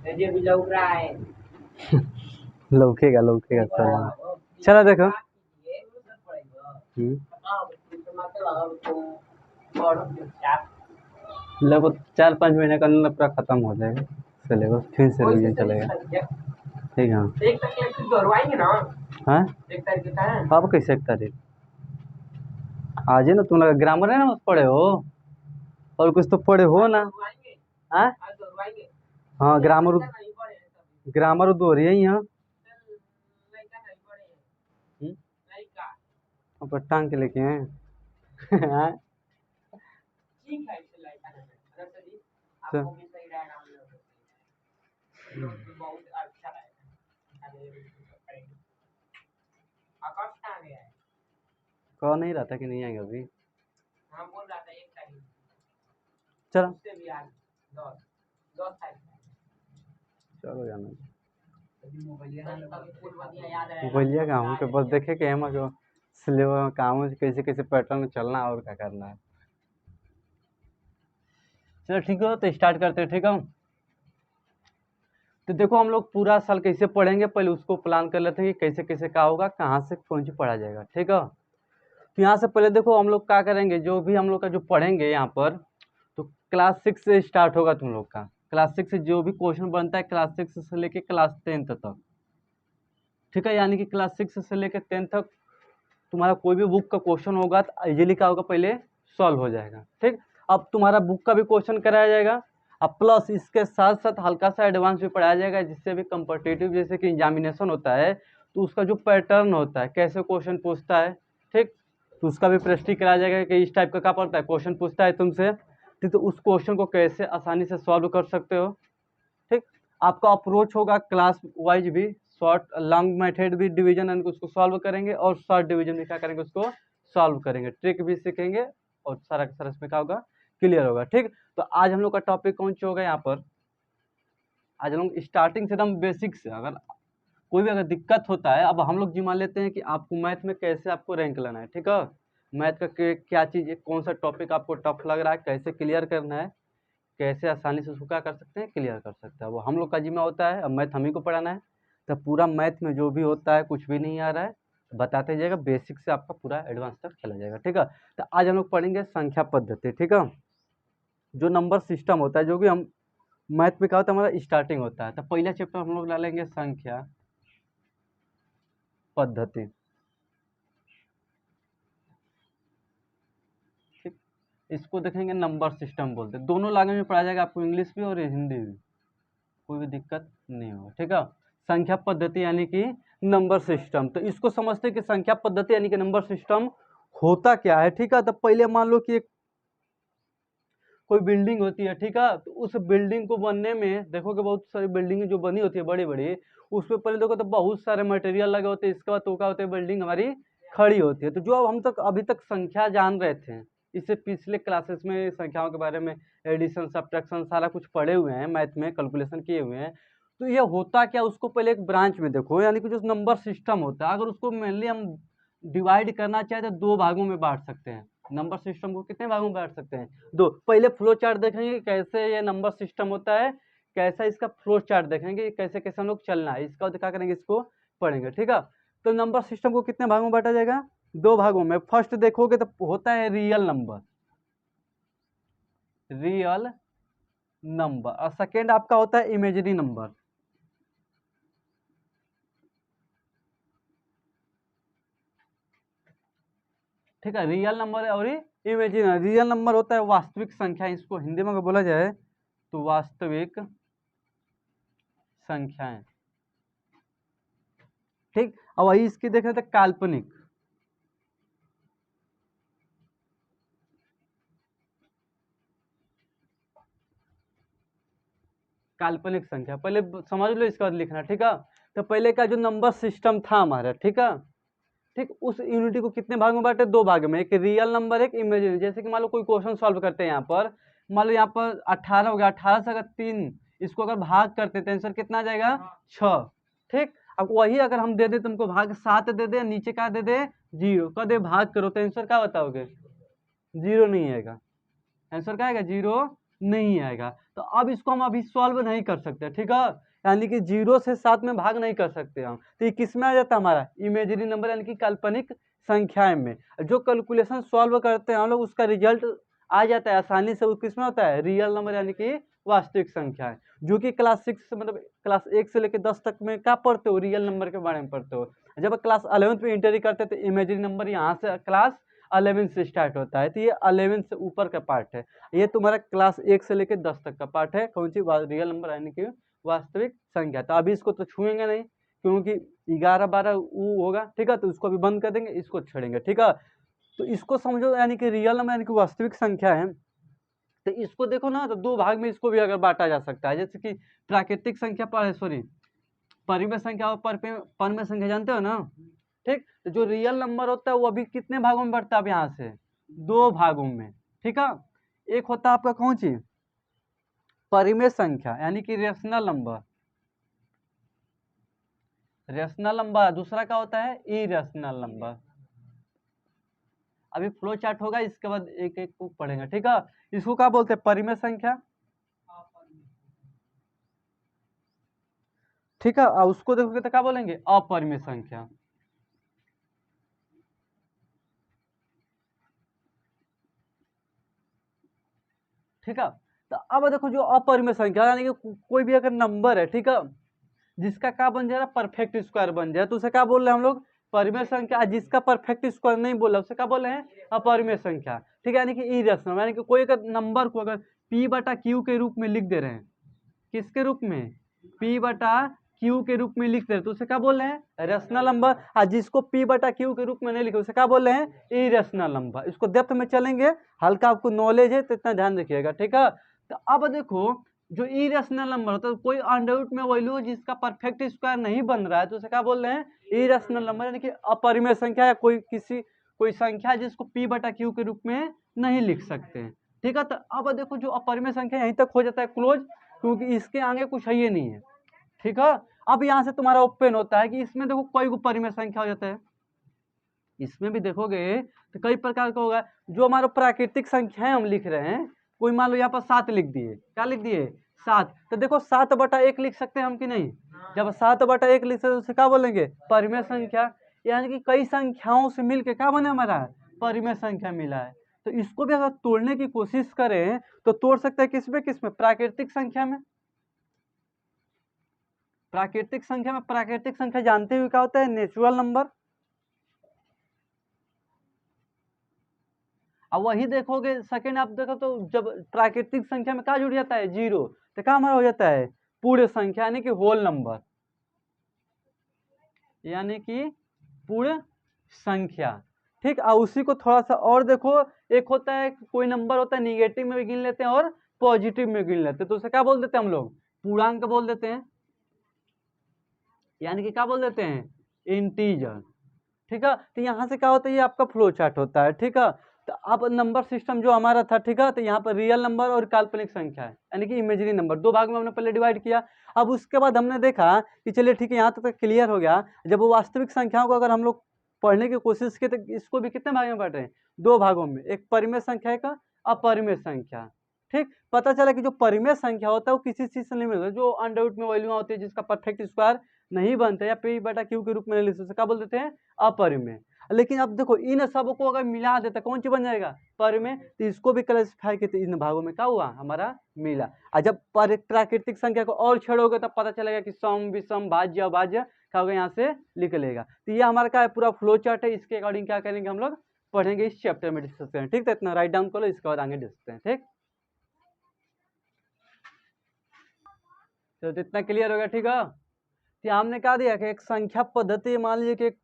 ये भी लग रहा है। लौकेगा लौकेगा चलो चलो देखो। लगभग 4-5 महीने का अंदर पूरा खत्म हो जाएगा सिलेबस, फिर से रिवीजन चलेगा। ठीक है। 1 तारीख से दोहराएंगे ना। हाँ 1 तारीख का है। अब कैसे 1 तारीख आज है ना, तुम लगा ग्रामर है ना बस पढ़े हो और कुछ तो पढ़े हो ना। हाँ हाँ ग्रामर ग्रामर दो रही है यहाँ अब टांग के लेके हैं। हाँ? ठीक है इसे लाइक करना आपको भी सही रहेगा हम लोग बहुत अच्छा रहेगा। आकाश कहाँ गया है? कह नहीं रहा था कि नहीं आएगा अभी। हाँ बोल रहा था 1 तारीख चलो उससे भी आज 10 तारीख चलो जाना याद बोलिए काम के बस देखे कि हम सिलेबस काम कैसे कैसे पैटर्न चलना है और क्या करना है। चलो ठीक हो तो स्टार्ट करते हैं। ठीक है तो देखो हम लोग पूरा साल कैसे पढ़ेंगे पहले उसको प्लान कर लेते हैं कि कैसे कैसे क्या होगा, कहाँ से कौन सी पढ़ा जाएगा। ठीक है तो यहाँ से पहले देखो हम लोग क्या करेंगे, जो भी हम लोग का जो पढ़ेंगे यहाँ पर, तो क्लास 6 से स्टार्ट होगा तुम लोग का। क्लास 6 से जो भी क्वेश्चन बनता है क्लास 6 से लेके क्लास 10 तक। ठीक है यानी कि क्लास 6 से लेके 10 तक तुम्हारा कोई भी बुक का क्वेश्चन होगा तो इजीली क्या होगा पहले सॉल्व हो जाएगा। ठीक अब तुम्हारा बुक का भी क्वेश्चन कराया जाएगा, अब प्लस इसके साथ साथ हल्का सा एडवांस भी पढ़ाया जाएगा, जिससे भी कम्पिटिटिव जैसे कि एग्जामिनेशन होता है तो उसका जो पैटर्न होता है कैसे क्वेश्चन पूछता है। ठीक तो उसका भी प्रैक्टिस कराया जाएगा कि इस टाइप का क्या पड़ता है क्वेश्चन पूछता है तुमसे। ठीक तो उस क्वेश्चन को कैसे आसानी से सॉल्व कर सकते हो। ठीक आपका अप्रोच होगा क्लास वाइज भी, शॉर्ट लॉन्ग मेथड भी डिवीजन एंड उसको सॉल्व करेंगे और शॉर्ट डिवीजन भी क्या करेंगे उसको सॉल्व करेंगे, ट्रिक भी सीखेंगे और सारा का सारा इसमें क्या होगा क्लियर होगा। ठीक तो आज हम लोग का टॉपिक कौन सा होगा यहाँ पर, आज हम लोग स्टार्टिंग से एकदम बेसिक से, अगर कोई भी अगर दिक्कत होता है, अब हम लोग जिम्मा लेते हैं कि आपको मैथ में कैसे आपको रैंक लाना है। ठीक है मैथ का क्या चीज़ है, कौन सा टॉपिक आपको टफ लग रहा है, कैसे क्लियर करना है, कैसे आसानी से उसको क्या कर सकते हैं क्लियर कर सकते हैं, वो हम लोग का जिम्मा होता है। अब मैथ हम ही को पढ़ाना है तो पूरा मैथ में जो भी होता है कुछ भी नहीं आ रहा है बताते जाएगा, बेसिक से आपका पूरा एडवांस तक चला जाएगा। ठीक है तो आज हम लोग पढ़ेंगे संख्या पद्धति। ठीक है जो नंबर सिस्टम होता है, जो कि हम मैथ में क्या होता है हमारा स्टार्टिंग होता है, तो पहला चैप्टर हम लोग डालेंगे संख्या पद्धति। ठीक इसको देखेंगे नंबर सिस्टम बोलते हैं, दोनों लैंग्वेज में पढ़ा जाएगा आपको, इंग्लिश भी और हिंदी भी, कोई भी दिक्कत नहीं होगा। ठीक है संख्या पद्धति यानी कि नंबर सिस्टम, तो इसको समझते हैं कि संख्या पद्धति यानी कि नंबर सिस्टम होता क्या है। ठीक है तो पहले मान लो कि एक कोई बिल्डिंग होती है। ठीक है तो उस बिल्डिंग को बनने में देखो कि बहुत सारी बिल्डिंग जो बनी होती है बड़ी बड़ी, उसमें पहले देखो तो बहुत सारे मटेरियल लगे होते हैं, इसके बाद तो क्या होता है बिल्डिंग हमारी खड़ी होती है। तो जो अब हम तक अभी तक संख्या जान रहे थे, इससे पिछले क्लासेस में संख्याओं के बारे में एडिशन सब्ट्रैक्शन सारा कुछ पढ़े हुए हैं, मैथ में कैलकुलेशन किए हुए हैं। तो ये होता क्या उसको पहले एक ब्रांच में देखो, यानी कि जो नंबर सिस्टम होता है अगर उसको मेनली हम डिवाइड करना चाहे तो 2 भागों में बांट सकते हैं। नंबर सिस्टम को कितने भागों में बांट सकते हैं 2। पहले फ्लो चार्ट देखेंगे कैसे ये नंबर सिस्टम होता है, कैसा इसका फ्लो चार्ट देखेंगे कैसे कैसे हम लोग चलना है, इसका क्या करेंगे इसको पढ़ेंगे। ठीक है तो नंबर सिस्टम को कितने भागों में बांटा जाएगा 2 भागों में। फर्स्ट देखोगे तो होता है रियल नंबर, रियल नंबर, और सेकेंड आपका होता है इमेजिनरी नंबर। ठीक है रियल नंबर और इमेजिनरी। रियल नंबर होता है वास्तविक संख्या, इसको हिंदी में अगर बोला जाए तो वास्तविक संख्याएं। ठीक और वही इसकी देख रहे थे काल्पनिक, काल्पनिक संख्या पहले समझ लो, इसका लिखना। ठीक है तो पहले का जो नंबर सिस्टम था हमारा, ठीक है ठीक उस यूनिटी को कितने भाग में बांटे 2 भाग में, एक रियल नंबर एक इमेजिनरी। जैसे कि मान लो कोई क्वेश्चन सॉल्व करते हैं यहाँ पर, मान लो यहाँ पर 18 हो गया, 18 से अगर 3 इसको अगर भाग करते हैं तो आंसर कितना आ जाएगा 6। ठीक अब वही अगर हम दे दे तुमको भाग 7 दे दे, नीचे क्या दे दे 0 का दे, भाग करो तो आंसर क्या बताओगे 0 नहीं आएगा, आंसर क्या आएगा 0 नहीं आएगा। तो अब इसको हम अभी सॉल्व नहीं कर सकते, ठीक है, यानी कि 0 से 7 में भाग नहीं कर सकते हम। तो ये किस में आ जाता है हमारा इमेजिनरी नंबर यानी कि काल्पनिक संख्याएं में। जो कैलकुलेशन सॉल्व करते हैं हम लोग उसका रिजल्ट आ जाता है आसानी से, वो किस में होता है रियल नंबर यानी कि वास्तविक संख्याएं। जो कि क्लास 6 मतलब क्लास 1 से लेकर 10 तक में क्या पढ़ते हो, रियल नंबर के बारे में पढ़ते हो। जब क्लास 11th में इंटरी करते तो इमेजिनरी नंबर यहाँ से क्लास 11 से स्टार्ट होता है। तो ये 11 से ऊपर का पार्ट है, ये तुम्हारा क्लास 1 से लेकर 10 तक का पार्ट है। कौन सी रियल नंबर यानी कि वास्तविक संख्या। तो अभी इसको तो छुएंगे नहीं क्योंकि 11 12 वो होगा, ठीक है, तो उसको अभी बंद कर देंगे, इसको छेड़ेंगे, ठीक है। तो इसको समझो यानी कि रियल नंबर यानी कि वास्तविक संख्या है। तो इसको देखो ना, तो दो भाग में इसको भी अगर बांटा जा सकता है, जैसे कि प्राकृतिक संख्या परिमेय संख्या और परमेय संख्या जानते हो ना, ठीक। तो जो रियल नंबर होता है वो अभी कितने भागों में बढ़ता है, अब यहाँ से 2 भागों में, ठीक है। एक होता है आपका कौन सी परिमेय संख्या यानी कि रेशनल नंबर, दूसरा क्या होता है इरेशनल नंबर। अभी फ्लो चार्ट होगा, इसके बाद एक एक को पढ़ेंगे, ठीक है। इसको क्या बोलते हैं परिमेय संख्या, ठीक है, और उसको देखोगे तो क्या बोलेंगे अपरिमेय संख्या। ठीक है। तो अब देखो जो अपरिमेय संख्या यानी कि कोई भी अगर नंबर है, ठीक है, जिसका क्या बन जाए परफेक्ट स्क्वायर बन जाए, तो उसे क्या बोल रहे हैं हम लोग परिमेय संख्या। जिसका परफेक्ट स्क्वायर नहीं बोला उसे क्या बोल रहे हैं अपरिमेय संख्या, ठीक है, यानी कि इरेशनल। यानी कि कोई अगर नंबर को अगर p/q के रूप में लिख दे रहे हैं, किसके रूप में p/q के रूप में लिख दे रहे हैं, तो उसे क्या बोल रहे हैं रेशनल नंबर। और जिसको p/q के रूप में नहीं लिखे उसे क्या बोल रहे हैं इरेशनल नंबर। इसको डेप्थ में चलेंगे, हल्का आपको नॉलेज है तो इतना ध्यान रखिएगा, ठीक है। तो अब देखो जो इरेशनल नंबर होता है, कोई अंडर रूट में वैल्यू जिसका परफेक्ट स्क्वायर नहीं बन रहा है, तो उसे क्या बोल रहे हैं इरेशनल नंबर, यानी कि अपरिमेय संख्या या कोई संख्या जिसको p/q के रूप में नहीं लिख सकते हैं, ठीक है। तो अब देखो जो अपरिमेय संख्या यहीं तक हो जाता है क्लोज, क्योंकि इसके आगे कुछ है ये नहीं है, ठीक है। अब यहाँ से तुम्हारा ओपन होता है कि इसमें देखो कोई परिमेय संख्या हो जाता है। इसमें भी देखोगे तो कई प्रकार का होगा। जो हमारा प्राकृतिक संख्याएं हम लिख रहे हैं, कोई मान लो यहाँ पर 7 लिख दिए, क्या लिख दिए 7, तो देखो 7/1 लिख सकते हैं हम कि नहीं। जब 7/1 लिख सकते हैं उसे क्या बोलेंगे परिमेय संख्या। यानी कि कई संख्याओं से मिलके क्या बना हमारा परिमेय संख्या मिला है। तो इसको भी अगर तोड़ने की कोशिश करें तो तोड़ सकते हैं किसमें प्राकृतिक संख्या में। प्राकृतिक संख्या जानते हुए क्या होता है नेचुरल नंबर। अब वही देखोगे सेकंड आप देखो तो जब प्राकृतिक संख्या में क्या जुड़ जाता है 0, तो क्या हमारा हो जाता है पूर्ण संख्या यानी कि होल नंबर, यानी कि पूर्ण संख्या, ठीक। और उसी को थोड़ा सा और देखो, एक होता है कोई नंबर होता है निगेटिव में भी गिन लेते हैं और पॉजिटिव में गिन लेते हैं, तो उसे क्या बोल देते हैं हम लोग पूर्णांक बोल देते हैं, यानी कि क्या बोल देते हैं इंटीजर, ठीक है। तो यहाँ से क्या होता है ये आपका फ्लो चार्ट होता है, ठीक है। तो अब नंबर सिस्टम जो हमारा था, ठीक है, तो यहाँ पर रियल नंबर और काल्पनिक संख्या है यानी कि इमेजिनरी नंबर, दो भाग में हमने पहले डिवाइड किया। अब उसके बाद हमने देखा कि चलिए ठीक है यहाँ तक क्लियर हो गया। जब वो वास्तविक संख्याओं को अगर हम लोग पढ़ने की कोशिश की तो इसको भी कितने भाग में बांट रहे हैं 2 भागों में, एक परिमेय संख्या का अपरिमेय संख्या, ठीक। पता चला कि जो परिमेय संख्या होता है वो किसी चीज से नहीं मिलता, जो अंडर रूट में वैल्यू होती है जिसका परफेक्ट स्क्वायर नहीं बनता या p/q के रूप में नहीं लिख सकते, क्या बोल देते हैं अपरिमेय। लेकिन अब देखो इन सब को अगर मिला देता कौन सी बन जाएगा परिमेय। तो इसको भी क्लासिफाई किया इन भागों में क्या हुआ हमारा मिला। और जब प्राकृतिक संख्या को और छेड़ोगे तब पता चलेगा कि सम विषम भाज्य अभाज्य क्या होगा यहाँ से निकलेगा। तो ये हमारा क्या है पूरा फ्लो चार्ट है, इसके अकॉर्डिंग क्या करेंगे हम लोग पढ़ेंगे इस चैप्टर में डिस्कस करें, ठीक। तो इतना राइट डाउन करो, इसके बाद आगे डिस्कस करें, ठीक। तो इतना क्लियर हो गया, ठीक है। कि हमने कहा दिया कि एक संख्या पद्धति मान लीजिए कि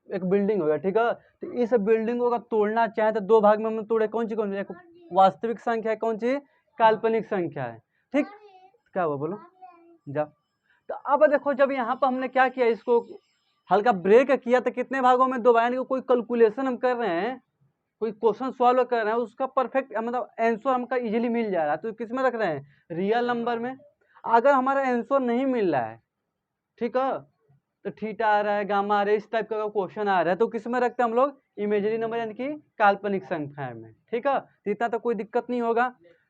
एक बिल्डिंग होगा, ठीक है। तो इस बिल्डिंग को अगर तोड़ना चाहे तो 2 भाग में हम तोड़े, कौन सी एक वास्तविक संख्या है, कौन सी काल्पनिक संख्या है, ठीक। क्या हुआ बोलो जा। तो अब देखो जब यहाँ पर हमने क्या किया इसको हल्का ब्रेक किया तो कितने भागों में 2 भाग, यानी कोई कैलकुलेशन हम कर रहे हैं, कोई क्वेश्चन सॉल्व कर रहे हैं, उसका परफेक्ट मतलब आंसर हमका इजीली मिल जा रहा है, तो किस में रख रहे हैं रियल नंबर में। अगर हमारा आंसर नहीं मिल रहा है, ठीक है, तो थीटा आ रहा है गामा आ रहा है इस टाइप का क्वेश्चन आ रहा है, तो किस में रखते हैं हम लोग इमेजिनरी नंबर यानी कि काल्पनिक संख्या में, ठीक है। तो इतना तो कोई दिक्कत नहीं होगा।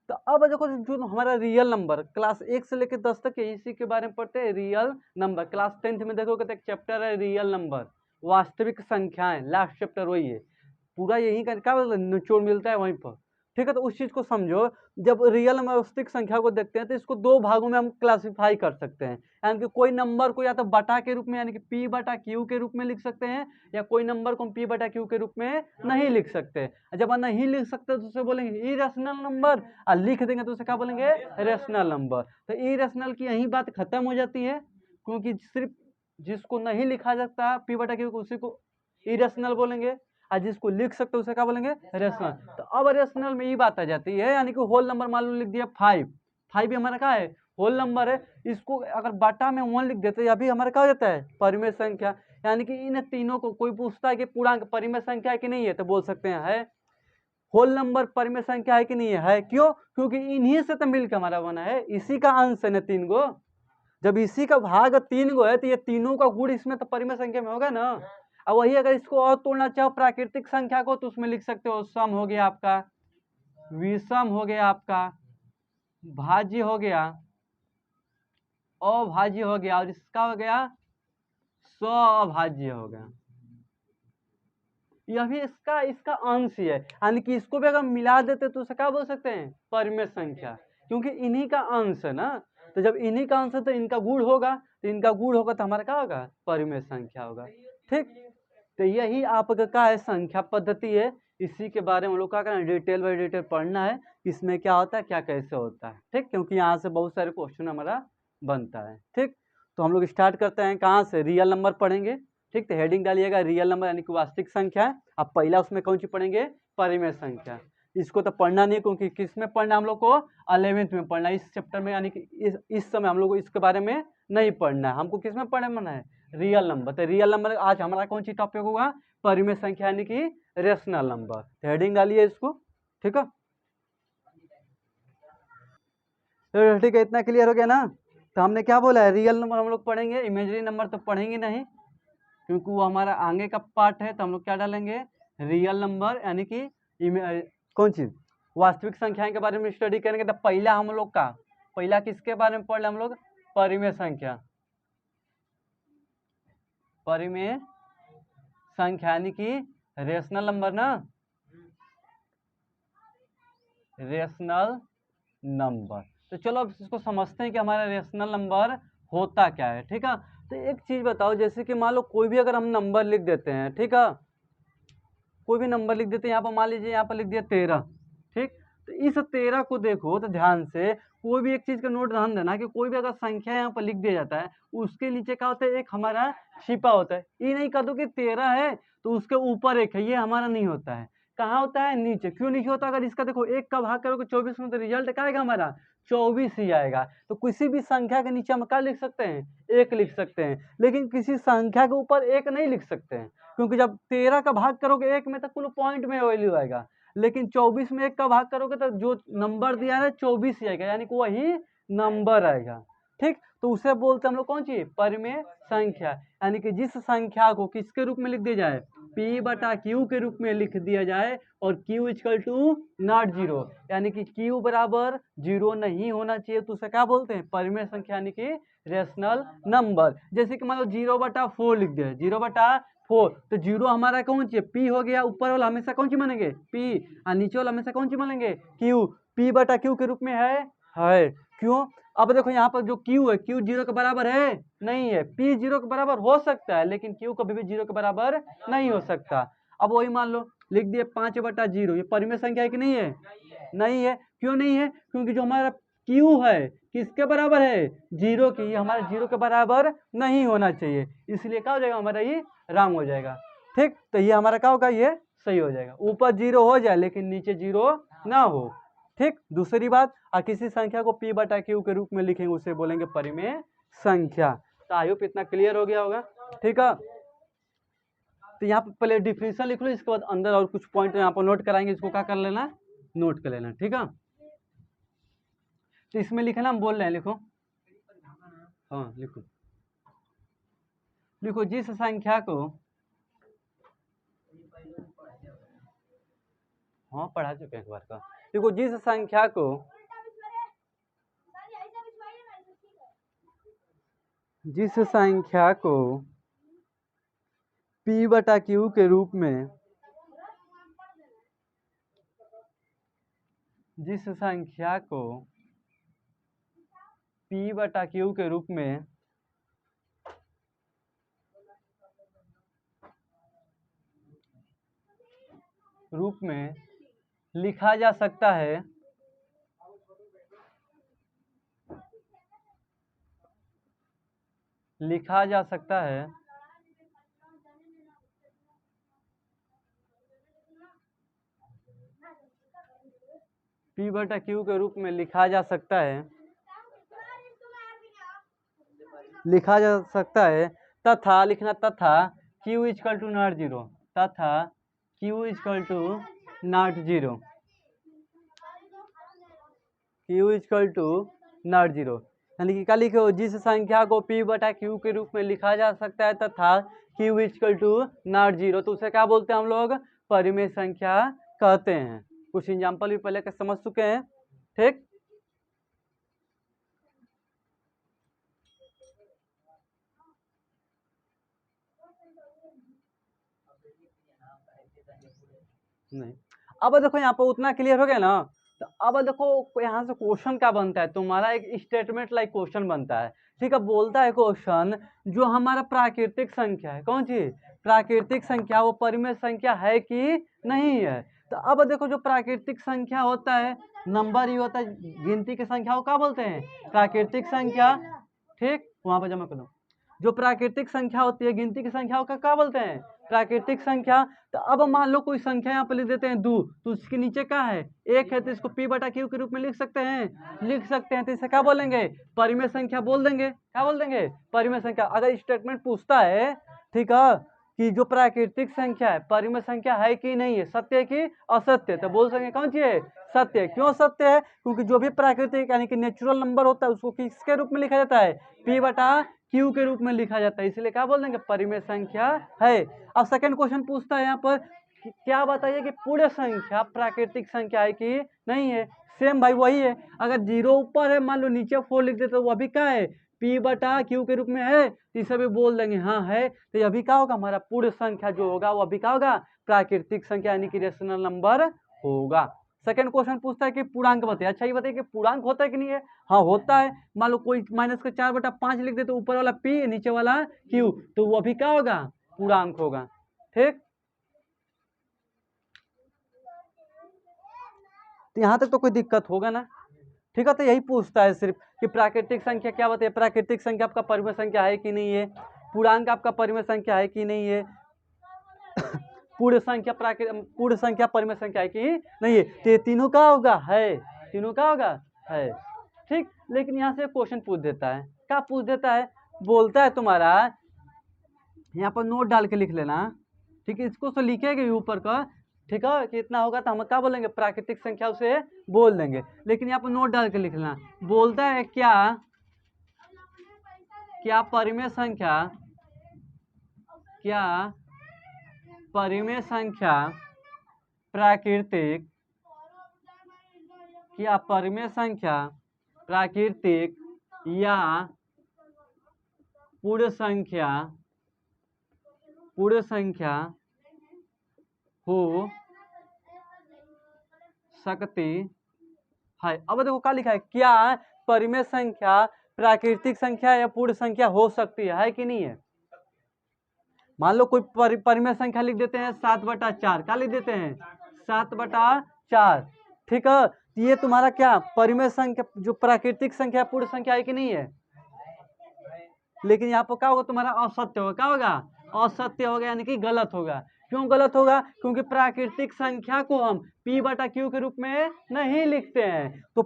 तो अब देखो जो हमारा रियल नंबर क्लास 1 से लेकर 10 तक है, इसी के बारे में पढ़ते हैं, रियल नंबर। क्लास 10th में देखोगे तो एक चैप्टर है रियल नंबर, वास्तविक संख्याएं, लास्ट चैप्टर वही है, पूरा यही का क्या निचोड़ मिलता है वहीं पर। ठीक है, तो उस चीज को समझो। जब रियल नंबर वास्तविक संख्या को देखते हैं तो इसको दो भागों में हम क्लासिफाई कर सकते हैं, यानी कि कोई नंबर को या तो बटा के रूप में यानी कि p बटा q के रूप में लिख सकते हैं, या कोई नंबर को हम p बटा q के रूप में नहीं लिख सकते। जब हम नहीं लिख सकते तो उसे बोलेंगे इरेशनल नंबर, और लिख देंगे तो उसे क्या बोलेंगे, रेशनल नंबर। तो इरेशनल की यही बात खत्म हो जाती है, क्योंकि सिर्फ जिसको नहीं लिखा जाता p बटा q उसी को इरेशनल बोलेंगे, और जिसको लिख सकते उसे क्या बोलेंगे, रेशनल। तो अब रेशनल में ये बात आ जाती है, यानी कि होल नंबर मान लो लिख दिया 5, 5 भी हमारा क्या है, होल नंबर है। इसको अगर बाटा में 1 लिख देते अभी हमारा क्या हो जाता है, परिमेय संख्या। यानी कि इन तीनों को कोई पूछता है कि पूर्णांक परिमेय संख्या है कि नहीं है, तो बोल सकते हैं है। होल नंबर परिमेय संख्या है कि नहीं है, क्यों, क्योंकि इन्हीं से तो मिलकर हमारा बना है, इसी का अंश है ना 3 गो। जब इसी का भाग 3 गो है तो ये तीनों का गुण इसमें तो परिमेय संख्या में होगा ना। अब वही अगर इसको और तोड़ना चाहो प्राकृतिक संख्या को तो उसमें लिख सकते हो, सम हो गया आपका, विषम हो गया आपका, भाज्य हो गया, अभाज्य हो गया, और इसका हो गया स्वभाज्य हो गया। यह भी इसका इसका अंश ही है, यानी कि इसको भी अगर मिला देते तो उसे क्या बोल सकते हैं, परिमेय संख्या, क्योंकि इन्हीं का अंश है ना। तो जब इन्हीं का अंश है तो इनका गुण होगा, तो इनका गुण होगा तो हमारा क्या होगा, परिमेय संख्या होगा। ठीक, तो यही आपका क्या है, संख्या पद्धति है। इसी के बारे में हम लोग क्या करना है, डिटेल बाई डिटेल पढ़ना है, इसमें क्या होता है क्या कैसे होता है। ठीक, क्योंकि यहाँ से बहुत सारे क्वेश्चन हमारा बनता है। ठीक, तो हम लोग स्टार्ट करते हैं कहाँ से, रियल नंबर पढ़ेंगे। ठीक, तो हेडिंग डालिएगा रियल नंबर यानी कि वास्तविक संख्या। अब पहला उसमें कौन सी पढ़ेंगे, परिमेय संख्या। इसको तो पढ़ना नहीं, क्योंकि किस में पढ़ना हम लोग को, 11th में पढ़ना है, इस चैप्टर में, यानी कि इस समय हम लोग को इसके बारे में नहीं पढ़ना है, हमको किस में पढ़ना है, रियल नंबर। तो रियल नंबर आज हमारा कौन सी टॉपिक होगा, परिमेय संख्या यानी कि रेशनल नंबर। तो हेडिंग डालिए इसको। ठीक है, तो ठीक है, इतना क्लियर हो गया ना। तो हमने क्या बोला है, रियल नंबर हम लोग पढ़ेंगे, इमेजरी नंबर तो पढ़ेंगे नहीं, क्योंकि वो हमारा आगे का पार्ट है। तो हम लोग क्या डालेंगे, रियल नंबर यानी कि कौन चीज, वास्तविक संख्याएं के बारे में स्टडी करेंगे। तो पहला हम लोग का, पहला किसके बारे में पढ़ रहे हम लोग, परिमेय संख्या, परिमेय संख्या यानी कि रेशनल नंबर ना, रेशनल नंबर। तो चलो अब इसको समझते हैं कि हमारा रेशनल नंबर होता क्या है। ठीक है, तो एक चीज बताओ, जैसे कि मान लो कोई भी अगर हम नंबर लिख देते हैं, ठीक है, कोई भी नंबर लिख देते हैं, यहाँ पर मान लीजिए यहाँ पर लिख दिया 13। ठीक, तो इस 13 को देखो तो ध्यान से, कोई भी एक चीज का नोट ध्यान देना कि कोई भी अगर संख्या यहाँ पर लिख दिया जाता है, उसके नीचे क्या होता है, एक हमारा छिपा होता है। ये नहीं कह दो कि 13 है तो उसके ऊपर एक है, ये हमारा नहीं होता है। कहाँ होता है, नीचे। क्यों नीचे होता है, अगर इसका देखो 1 का भाग करोगे 24 में तो रिजल्ट क्या आएगा हमारा, 24 ही आएगा। तो किसी भी संख्या के नीचे हम क्या लिख सकते हैं, 1 लिख सकते हैं, लेकिन किसी संख्या के ऊपर 1 नहीं लिख सकते हैं, क्योंकि जब 13 का भाग करोगे 1 में तो कुल पॉइंट में वैल्यू आएगा, लेकिन 24 में 1 का भाग करोगे तो जो नंबर दिया है 24 ही आएगा, यानी कि वही नंबर आएगा। ठीक, तो उसे बोलते हम लोग कौन सी, परिमेय संख्या, यानी कि जिस संख्या को किसके रूप में लिख दिया जाए, p बटा q के रूप में लिख दिया जाए, और q इक्वल टू नॉट 0, यानी कि q बराबर 0 नहीं होना चाहिए, तो उसे क्या बोलते हैं, परिमेय संख्या यानी कि रेशनल नंबर। जैसे कि मान लो 0/4 लिख दिया, 0/4, तो 0 हमारा कौन सी है, p हो गया, ऊपर वाला हमेशा कौन सी मानेंगे, p, और नीचे वाला हमेशा कौन सी मानेंगे, q, p बटा q के रूप में है। क्यों, अब देखो यहाँ पर जो q है, q 0 के बराबर है, नहीं है। p 0 के बराबर हो सकता है, लेकिन q कभी भी 0 के बराबर नहीं हो सकता। अब वही मान लो लिख दिए 5/0, ये परिमेय संख्या है कि नहीं है, नहीं है। क्यों नहीं है, क्योंकि जो हमारा q है किसके बराबर है, 0 की, ये हमारा 0 के बराबर नहीं होना चाहिए, इसलिए क्या हो जाएगा हमारा, ये रॉन्ग हो जाएगा। ठीक, तो ये हमारा क्या होगा, ये सही हो जाएगा, ऊपर 0 हो जाए लेकिन नीचे 0 ना हो। ठीक, दूसरी बात, किसी संख्या को p बटा q के रूप में लिखेंगे उसे बोलेंगे परिमेय संख्या। तो आई होप इतना क्लियर हो गया होगा। ठीक है, तो यहाँ पर पहले डिफिनेशन लिख लो, इसके बाद अंदर और कुछ पॉइंट यहाँ पर नोट कराएंगे, इसको क्या कर लेना, नोट कर लेना। ठीक है, तो इसमें लिखना हम बोल रहे हैं, लिखो, हाँ लिखो, लिखो जिस संख्या को, हाँ पढ़ा चुके हैं एक बार का, देखो जिस संख्या को जिस संख्या को P बटा Q के रूप में, जिस संख्या को P बटा Q के रूप में लिखा जा सकता है, P बटा Q के रूप में लिखा जा सकता है तथा लिखना, तथा Q equal to not zero, तथा Q equal to not zero, Q equal to not zero, यानी कि क्या लिखे हो, जिस संख्या को P बटा Q के रूप में लिखा जा सकता है तथा Q equal to not zero, तो उसे क्या बोलते हैं हम लोग, परिमेय संख्या कहते हैं। कुछ एग्जाम्पल भी पहले के समझ चुके हैं, ठीक। नहीं, अब देखो यहाँ पर उतना क्लियर हो गया ना। तो अब देखो यहाँ से क्वेश्चन क्या बनता है, तुम्हारा एक स्टेटमेंट लाइक क्वेश्चन बनता है, ठीक है। बोलता है क्वेश्चन, जो हमारा प्राकृतिक संख्या है, कौन सी प्राकृतिक संख्या, वो परिमेय संख्या है कि नहीं है। तो अब देखो जो प्राकृतिक संख्या होता है, नंबर ही होता है, गिनती की संख्या को क्या बोलते हैं, प्राकृतिक संख्या, ठीक। वहां पर जमा कर दो। जो प्राकृतिक संख्या होती है, गिनती की संख्याओं का क्या बोलते हैं, प्राकृतिक संख्या। तो अब मान लो कोई संख्या यहाँ पर लिख देते हैं 2, तो उसके नीचे क्या है, 1 है, तो इसको P बटा Q के रूप में लिख सकते हैं, तो इसे क्या बोलेंगे, परिमेय संख्या बोल देंगे। क्या बोल देंगे, परिमेय संख्या। अगर स्टेटमेंट पूछता है, ठीक है, कि जो प्राकृतिक संख्या है परिमेय संख्या है कि नहीं है, सत्य है कि असत्य, तो बोल सकेंगे कौन सी है, सत्य है। क्यों सत्य है, क्योंकि जो भी प्राकृतिक यानी कि नेचुरल नंबर होता है उसको किसके रूप में लिखा जाता है, P बटा Q के रूप में लिखा जाता है, इसलिए क्या बोल देंगे, परिमेय संख्या है। अब सेकंड क्वेश्चन पूछता है यहाँ पर, क्या बताइए कि पूर्ण संख्या प्राकृतिक संख्या है कि नहीं है। सेम भाई वही है, अगर 0 ऊपर है, मान लो नीचे 4 लिख देते तो वो अभी क्या है, P बटा Q के रूप में है, तो इसे भी बोल देंगे हाँ है। तो अभी क्या होगा, हमारा पूर्ण संख्या जो होगा वो अभी क्या होगा, प्राकृतिक संख्या यानी कि रेशनल नंबर होगा। सेकंड क्वेश्चन पूछता है कि पूर्णांक बताइए। अच्छा ये बताइए कि पूर्णांक होता है कि नहीं है। हाँ होता है, मान लो कोई -4/5 लिख दे तो ऊपर वाला P नीचे वाला Q, तो वो अभी क्या होगा, पूर्णांक होगा, ठीक। तो यहाँ तक तो कोई दिक्कत होगा ना, ठीक है। तो यही पूछता है सिर्फ कि प्राकृतिक संख्या क्या बताइए, प्राकृतिक संख्या आपका परिमेय संख्या है कि नहीं है, पूर्णांक आपका परिमेय संख्या है कि नहीं है, पूर्ण संख्या परिमेय संख्या है कि नहीं है। तो ये तीनों का होगा है, तीनों का होगा है, ठीक। लेकिन यहाँ से क्वेश्चन पूछ देता है, क्या पूछ देता है, बोलता है तुम्हारा यहाँ पर नोट डाल के लिख लेना, ठीक है। इसको तो लिखेगा ऊपर का, ठीक है, कि इतना होगा तो हम क्या बोलेंगे, प्राकृतिक संख्या उसे बोल देंगे। लेकिन यहाँ पर नोट डाल के लिख लेना, बोलता है क्या परिमेय संख्या, क्या परिमेय संख्या प्राकृतिक, क्या परिमेय संख्या प्राकृतिक या पूर्ण संख्या हो सकती है। अब देखो क्या लिखा है, क्या परिमेय संख्या प्राकृतिक संख्या या पूर्ण संख्या हो सकती है कि नहीं है। मान लो कोई परिमेय संख्या लिख देते हैं 7/4, क्या लिख देते हैं 7/4, ठीक है। ये तुम्हारा क्या परिमेय संख्या, जो प्राकृतिक संख्या पूर्ण संख्या है कि नहीं है। लेकिन यहाँ पर क्या होगा, तुम्हारा असत्य होगा, क्या होगा, असत्य होगा, यानी कि गलत होगा। क्यों गलत होगा, क्योंकि प्राकृतिक संख्या को हम P बटा Q के रूप में नहीं लिखते हैं। तो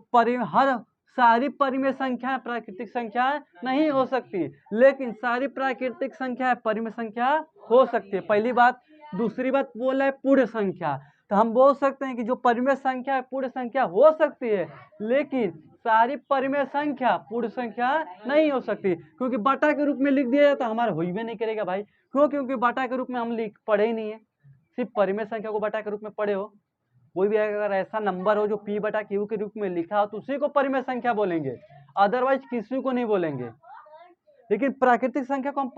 हर सारी परिमेय संख्या प्राकृतिक संख्या नहीं हो सकती, लेकिन सारी प्राकृतिक संख्या परिमेय संख्या हो सकती है, पहली बात। दूसरी बात बोला है पूर्ण संख्या, तो हम बोल सकते हैं कि जो परिमेय संख्या है पूर्ण संख्या हो सकती है, लेकिन सारी परिमेय संख्या पूर्ण संख्या नहीं हो सकती, क्योंकि बटा के रूप में लिख दिया जाए तो हमारा हो ही नहीं करेगा भाई। क्यों, क्योंकि बटा के रूप में हम पढ़े ही नहीं है, सिर्फ परिमेय संख्या को बटा के रूप में पढ़े हो। कोई भी अगर ऐसा नंबर हो जो P बटा Q के रूप में लिखा हो तो उसी को परिमेय संख्या बोलेंगे, अदरवाइज किसी को नहीं बोलेंगे, लेकिन प्राकृतिक संख्या को हम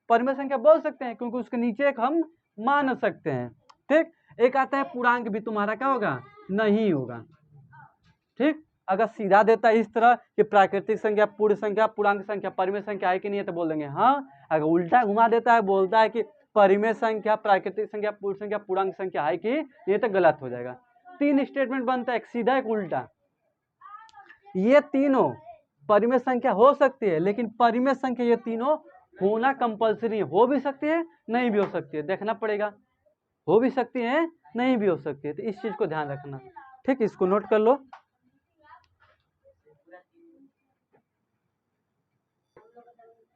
परिमेय संख्या बोल सकते हैं, क्योंकि उसके नीचे एक हम मान सकते हैं। ठीक, एक आता है पूर्णांक भी, तुम्हारा क्या होगा, नहीं होगा। ठीक, अगर सीधा देता है इस तरह कि प्राकृतिक संख्या, पूर्ण संख्या, पूर्णांक संख्या, परिमेय संख्या है कि नहीं है, तो बोल देंगे हाँ। अगर उल्टा घुमा देता है, बोलता है कि परिमेय संख्या, प्राकृतिक संख्या, पूर्ण संख्या, पूर्णांक संख्या है कि ये, तो गलत हो जाएगा। 3 स्टेटमेंट बनता है, एक सीधा एक उल्टा। ये तीनों परिमेय संख्या हो सकती है, लेकिन परिमेय संख्या ये तीनों होना कंपलसरी है। हो भी सकती है, नहीं भी हो सकती है, देखना पड़ेगा। हो भी सकती है, नहीं भी हो सकती है, तो इस चीज को ध्यान रखना। ठीक, इसको नोट कर लो।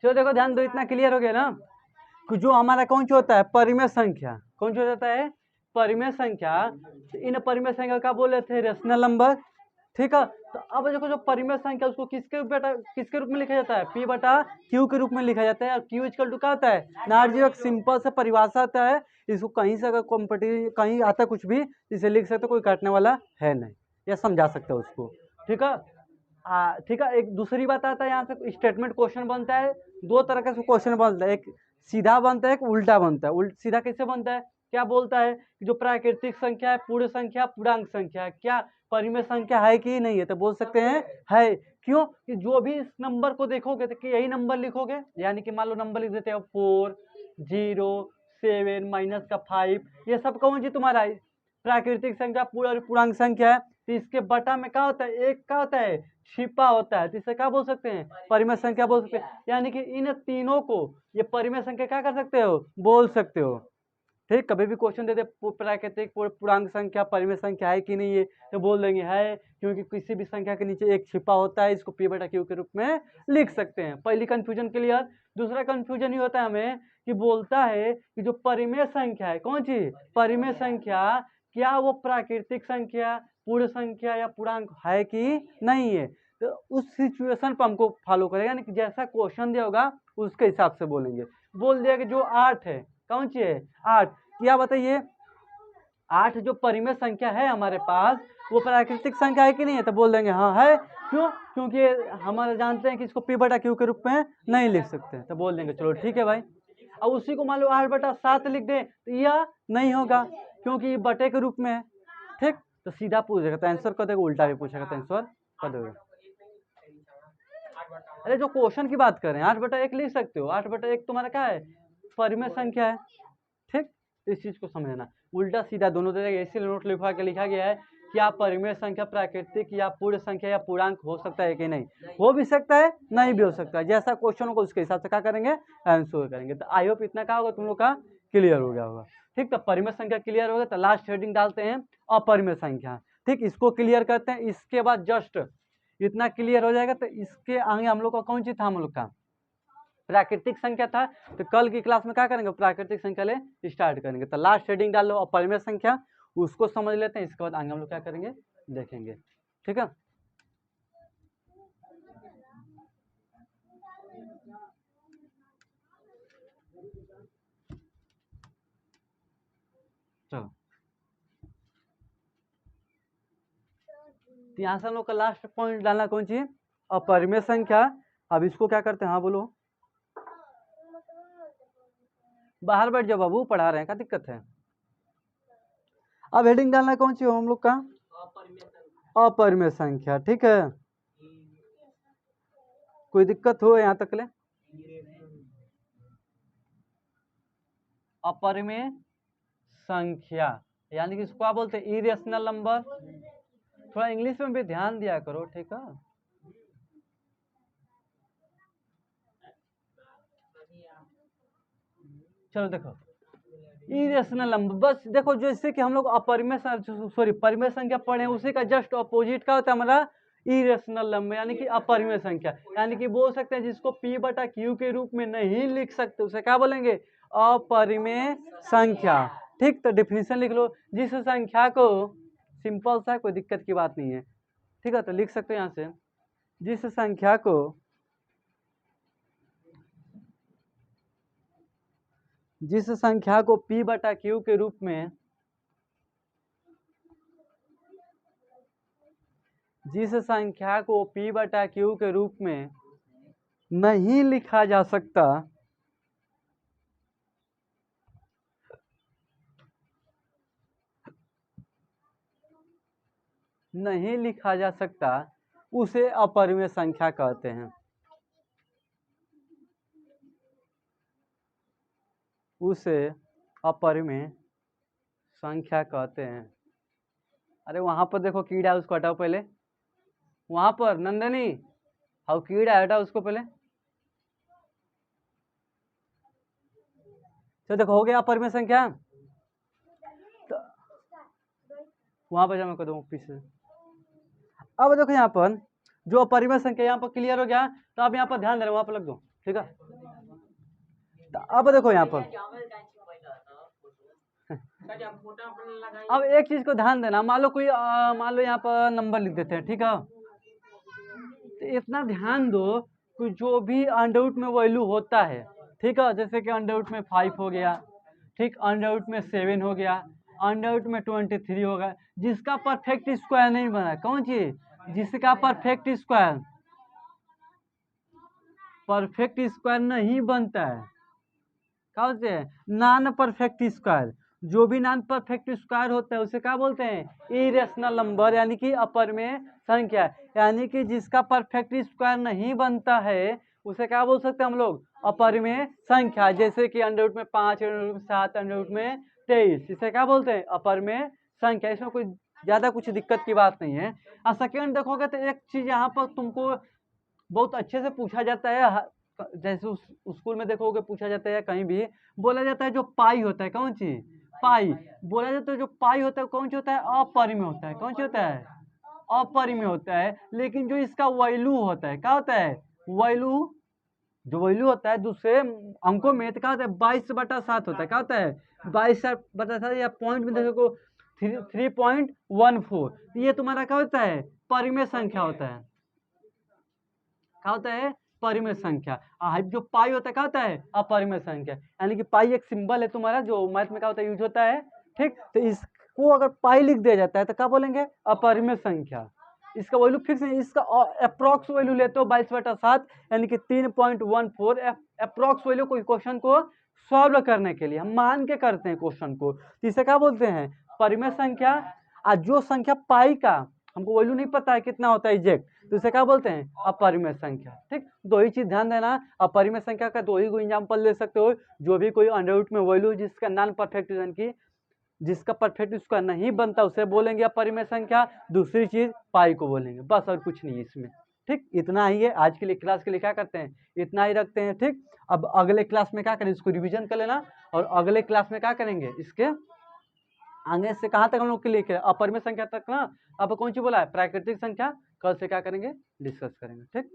चलो देखो, ध्यान दो, इतना क्लियर हो गया ना कि जो हमारा कौन सा होता है, परिमेय संख्या, कौन सा होता है, परिमेय संख्या। इन परिमेय संख्या का बोले थे रेशनल नंबर। ठीक है, तो अब देखो जो परिमेय संख्या उसको किसके रूप में लिखा जाता है, P बटा Q के रूप में लिखा जाता है। और Q इक्वल टू क्या होता है, नार्जी एक सिंपल से परिभाषा आता है। इसको कहीं से अगर कॉम्पिटिटिव कहीं आता कुछ भी इसे लिख सकते, कोई काटने वाला है नहीं, या समझा सकते हो उसको। ठीक है, ठीक है। एक दूसरी बात आता है, यहाँ से स्टेटमेंट क्वेश्चन बनता है, 2 तरह का क्वेश्चन बनता है, एक सीधा बनता है, एक उल्टा बनता है। सीधा कैसे बनता है, क्या बोलता है कि जो प्राकृतिक संख्या है, पूर्ण संख्या, पूर्णांक संख्या, क्या परिमेय संख्या है कि नहीं है, तो बोल सकते हैं है। क्यों, कि जो भी इस नंबर को देखोगे तो यही नंबर लिखोगे, यानी कि मान लो नंबर लिख देते हो 4, 0, 7, माइनस का 5, ये सब कौन जी तुम्हारा प्राकृतिक संख्या, पूर्णांक संख्या है। तो इसके बटा में क्या होता है, एक क्या होता है, छिपा होता है, तो इसे क्या बोल सकते हैं, परिमेय संख्या बोल सकते हैं। यानी कि इन तीनों को ये परिमेय संख्या क्या कर सकते हो, बोल सकते हो। ठीक, कभी भी क्वेश्चन देते प्राकृतिक पूर्णांक संख्या परिमेय संख्या है कि नहीं है, तो बोल देंगे है, क्योंकि किसी भी संख्या के नीचे एक छिपा होता है, इसको P बटा Q के रूप में लिख सकते हैं। पहली कंफ्यूजन क्लियर। दूसरा कंफ्यूजन ये होता है हमें कि बोलता है कि जो परिमेय संख्या है, कौन सी परिमेय संख्या, क्या वो प्राकृतिक संख्या, पूर्ण संख्या या पूर्णांक है कि नहीं है। तो उस सिचुएशन पर हमको फॉलो करेगा, यानी कि जैसा क्वेश्चन दिया होगा उसके हिसाब से बोलेंगे। बोल दिया कि जो 8 है, कौन सी है 8, क्या बताइए 8 जो परिमेय संख्या है हमारे पास, वो प्राकृतिक संख्या है कि नहीं है, तो बोल देंगे हाँ है। क्यों, क्योंकि हमारे जानते हैं कि इसको P बटा Q के रूप में नहीं लिख सकते, तो बोल देंगे चलो ठीक है भाई। अब उसी को मान लो 8 बटा 7 लिख दें, तो यह नहीं होगा, क्योंकि ये बटे के रूप में है। ठीक, तो सीधा पूछेगा तो आंसर कर देगा, उल्टा भी पूछेगा तो आंसर कर देगा। अरे जो क्वेश्चन की बात करें 8 बटा 1 लिख सकते हो, 8 बटा 1 तुम्हारा क्या है, परिमेय संख्या है। ठीक, इस चीज को समझना, उल्टा सीधा दोनों तरह ऐसे नोट लिखवा के लिखा गया है, क्या परिमेय संख्या प्राकृतिक या पूर्ण संख्या या पूर्णांक हो सकता है कि नहीं, हो भी सकता है, नहीं भी हो सकता है। जैसा क्वेश्चन होगा उसके हिसाब से क्या करेंगे, आंसर करेंगे। तो आई होप इतना क्या होगा तुम लोग का क्लियर हो गया होगा। ठीक, तो परिमेय संख्या क्लियर होगा, तो लास्ट हेडिंग डालते हैं अपरिमेय संख्या। ठीक, इसको क्लियर करते हैं, इसके बाद जस्ट इतना क्लियर हो जाएगा, तो इसके आगे हम लोग का कौन सी था, हम लोग का प्राकृतिक संख्या था। तो कल की क्लास में क्या करेंगे, प्राकृतिक संख्या ले स्टार्ट करेंगे। तो लास्ट हेडिंग डाल लो अपरिमेय संख्या, उसको समझ लेते हैं, इसके बाद आगे हम लोग क्या करेंगे देखेंगे। ठीक है, चलो तो यहाँ से हम लोग का लास्ट पॉइंट डालना कौन सी, अपरिमेय संख्या। अब इसको क्या करते हैं, हाँ बोलो, बाहर बैठ जाओ बाबू, पढ़ा रहे हैं, क्या दिक्कत है। अब हेडिंग डालना कौन सी हो हम लोग का, अपरिमेय संख्या। ठीक है, कोई दिक्कत हो यहाँ तक ले, अपरिमेय संख्या यानी कि इसको क्या बोलते हैं, इरेशनल नंबर। थोड़ा इंग्लिश में भी ध्यान दिया करो, ठीक है। चलो देखो, इरेशनल नंबर, बस देखो जैसे कि हम लोग अपरिमेय परिमेय संख्या पढ़े, उसी का जस्ट अपोजिट का होता है हमारा इरेशनल नंबर, यानी कि अपरिमेय संख्या। यानी कि बोल सकते हैं जिसको P बटा Q के रूप में नहीं लिख सकते, उसे क्या बोलेंगे, अपरिमेय संख्या। ठीक, तो डिफिनीशन लिख लो, जिस संख्या को, सिंपल सा, कोई दिक्कत की बात नहीं है। ठीक है, तो लिख सकते हो यहाँ से, जिस संख्या को P बटा Q के रूप में, जिस संख्या को P बटा Q के रूप में नहीं लिखा जा सकता, नहीं लिखा जा सकता, उसे अपरिमेय संख्या कहते हैं। उसे अपरिमेय संख्या कहते हैं। अरे वहां पर देखो कीड़ा है, उसको हटाओ पहले। वहां पर नंदनी, हाउ कीड़ा हटाओ उसको पहले। तो देखो हो गया अपरिमेय संख्या। तो वहां पर जमा कर दो पीछे। अब देखो यहाँ पर जो अपरिमेय संख्या यहाँ पर क्लियर हो गया, तो आप यहाँ पर ध्यान देना, वहां पर लग दो, ठीक है। तो अब देखो यहाँ पर अब एक चीज को ध्यान देना, मान लो कोई मान लो यहाँ पर नंबर लिख देते हैं, ठीक है। तो इतना ध्यान दो कि जो भी अंडर में वैल्यू होता है, ठीक है, जैसे कि अंडर में 5 हो गया, ठीक, अंडर में 7 हो गया, अंडर में 23 हो गया, जिसका परफेक्ट स्क्वायर नहीं बना, कौन चीज, जिसका परफेक्ट स्क्वायर नहीं बनता है, क्या बोलते हैं, नॉन परफेक्ट स्क्वायर। जो भी नॉन परफेक्ट स्क्वायर होता है उसे क्या बोलते हैं, इरेशनल नंबर, यानी कि अपरिमेय संख्या। यानी कि जिसका परफेक्ट स्क्वायर नहीं बनता है उसे क्या बोल सकते हैं हम लोग, अपरिमेय संख्या। जैसे कि अंडर रूट में 5, अंडर रूट में 7, अंडर रूट में 23, इसे क्या बोलते हैं, अपरिमेय संख्या। इसमें कोई ज्यादा कुछ दिक्कत की बात नहीं है। और सेकेंड देखोगे तो एक चीज यहाँ पर तुमको बहुत अच्छे से पूछा जाता है, जैसे स्कूल में देखोगे पूछा जाता है, कहीं भी बोला जाता है जो पाई होता है, कौन सी, पाई, बोला जाता है जो पाई होता है कौन सी होता है, अपरिमेय होता है, कौन सी होता है, अपरिमेय होता है। लेकिन जो इसका वैल्यू होता है, क्या होता है, वैल्यू, जो वैल्यू होता है दूसरे अंकों में, तो क्या होता है, 22/7 होता है, क्या होता है, 22/7, या पॉइंट में देखो 3.14, ये तुम्हारा क्या होता है, परिमेय संख्या होता है, क्या होता है, परिमेय संख्या। जो पाई होता है क्या होता है, अपरिमेय संख्या। यानी कि पाई एक सिंबल है तुम्हारा, जो मैथ में क्या होता है, यूज होता है, ठीक। तो इसको अगर पाई लिख दिया जाता है तो क्या बोलेंगे, अपरिमेय संख्या। इसका वैल्यू फिक्स है, इसका अप्रोक्स वैल्यू लेते हो 22/7, यानी कि 3.14 अप्रोक्स वैल्यू। कोई क्वेश्चन को सॉल्व करने के लिए हम मान के करते हैं क्वेश्चन को, तो इसे क्या बोलते हैं, परिमेय संख्या। और जो संख्या पाई का हमको वैल्यू नहीं पता है कितना होता है एग्जैक्ट, तो इसे क्या बोलते हैं, अपरिमेय संख्या, ठीक। दो ही चीज ध्यान देना, अपरिमेय संख्या का दो ही एग्जाम्पल ले सकते हो, जो भी कोई अंडर रूट में वैल्यू जिसका नॉन परफेक्ट, यानी कि जिसका परफेक्ट उसका नहीं बनता, उसे बोलेंगे अपरिमेय संख्या। दूसरी चीज पाई को बोलेंगे, बस और कुछ नहीं है इसमें, ठीक। इतना ही है आज के लिए, क्लास के लिए क्या करते हैं, इतना ही रखते हैं, ठीक। अब अगले क्लास में क्या करें, इसको रिविजन कर लेना, और अगले क्लास में क्या करेंगे, इसके आगे से कहाँ तक हम लोग के लिए अपरिमेय संख्या तक ना। अब कौन सी बोला है, प्राकृतिक संख्या, कल से क्या करेंगे, डिस्कस करेंगे, ठीक।